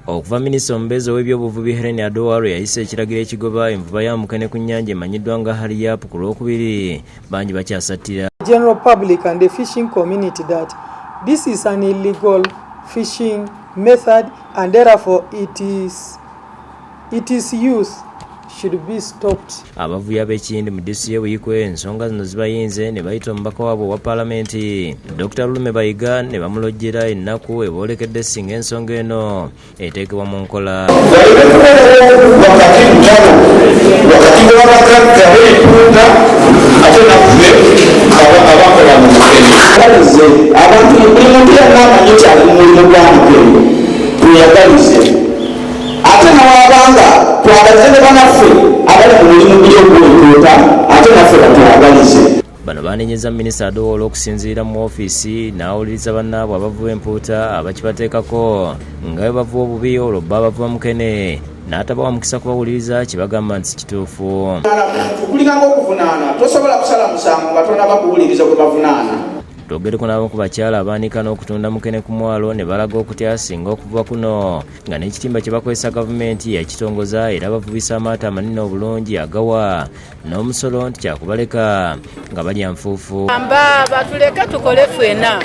Okuva minisita omubeezi ow'ebyobuvubi Aidah Nakazzi yayise ekiragiro ekigoba envuba ya mukene ku nnyanja emanyiddwa nga HARIYAPU ku Lwokubiri, bangi bakyasattira. General public and the fishing community that this is an illegal fishing method and therefore its use should be stopped. Abavubi ab'Ekiyindi mu disitulikiti y'e Buikwe ensonga zino zibayinze ne bayita omubaka waabwe owa Paalamenti Dr. Lulume Bayiga ne bamulojjera ennaku eboolekedde singa ensonga eno eteekebwa mu nkola. Ate nawabanga twagalize banaffe abali mu mulimu by'okuwetuuta ate naffe batwagalize. Bano banenyeza minisita Aidah okusinziira mu ofiisi n'awuliriza bannaabwe abavuba empuuta abakibateekako nga bwe bavuba obubi olwo bba abavuba mukene n'atabawa mukisa kubawuliriza kibagamba nti si kituufu. Kulinganga okuvunaana tosobola kusala musango nga tonabakuwuliriza kwe bavunaana. Twogereko n'abamu ku bakyali abaanika n'okutunda mukene ku mwalo ne balaga okutya singa okuva kuno nga n'ekitimba kye bakozesa gavumenti yakitongoza era bavubisa amaato amanene obulungi agawa n'omusolo nti kyakubaleka nga balya nfuufu. Batuleke tukole ffenna,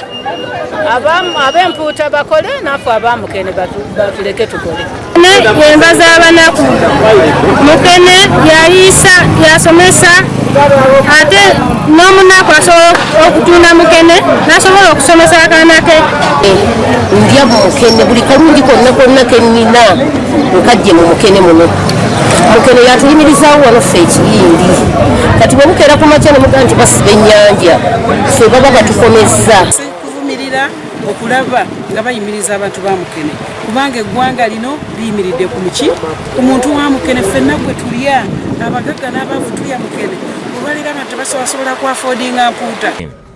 ab'empuuta bakole naffe abamukene batuleke tukole. Enva z'abanaku mukene yayisa yasomesa ate n'omunaku asobola okutunda mukene nasobola okusomesa akaana ke. Ndya mukene buli kalungi konna kenina nkajje mu mukene muno. Mukene yatuyimirizaawo wano ffe Kiyindi kati bwe bukeera ku makya ne mugaa nti basiba ennyanja ffe baba batukomeza. Kuvumirira okulaba nga bayimiriza abantu ba mukene kubanga eggwanga lino liyimiridde ku muki ku muntu wa mukene. Ffenna gwe tulya abagagga n'abavu tulya mukene olwalira abantu tebasobola ku affordinga mpuuta.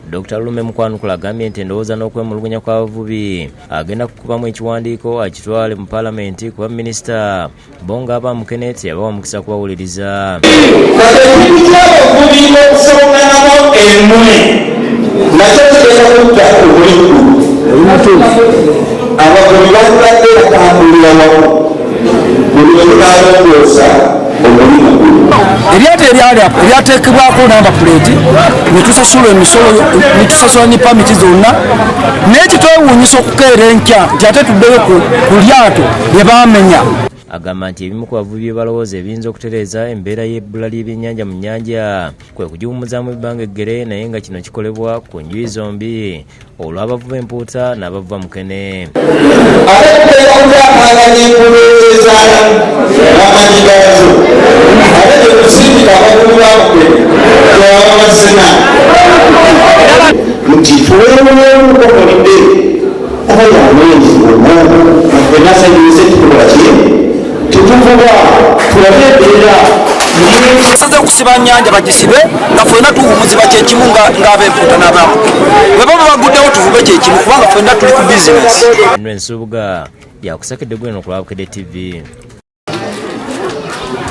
Dr. Lulume Mukwanukula agambye nti endowooza n'okwemulugunya kw'abavubi agenda kukubamu ekiwandiiko akitwale mu Paalamenti kuba minisita bo nga abamukene teyabawa mukisa kubawuliriza. Ekintu ky'abavubi okusonganamo emmwe nakyo kigenda kutta obuliku. Abavubi batulabde bakambulira wamu buli lwe tunaalongoosa omulimu guno. Eryato eryateekebwako namba puleeti ne tusasula emisolo ne tusasula ne pamiti zonna naye kitwewuunyisa okukeera enkya nti ate tuddeyo ku lyato lye baamenya. Agamba nti ebimu ku bavubi bye balowooza ebiyinza okutereeza embeera y'ebbula ly'ebyennyanja mu nnyanja kwe kugiwummuzaamu ebbanga eggere naye nga kino kikolebwa ku njuyi zombi olw'abavuba empuuta n'abavuba mukene. Ate tuteeka kukyakanganya enkulu ezaala n'amanyi gaazo ate tetusindika abavubi ba mukene twaba basena nti tuweemukokolidde oyo amwezi omwogo afenasanyise tukola kiyemu tetuvuba tulabe embeera. Basaze okusiba nnyanja bagisibe nga ffenna tuwumuziba kyekimu ng'ab'empuuta n'abamukene bwe baba baguddewo tuvube kyekimu kubanga ffenna tuli ku bizinesi. Ensubuga yakusakedde gweno ku Bukedde TV.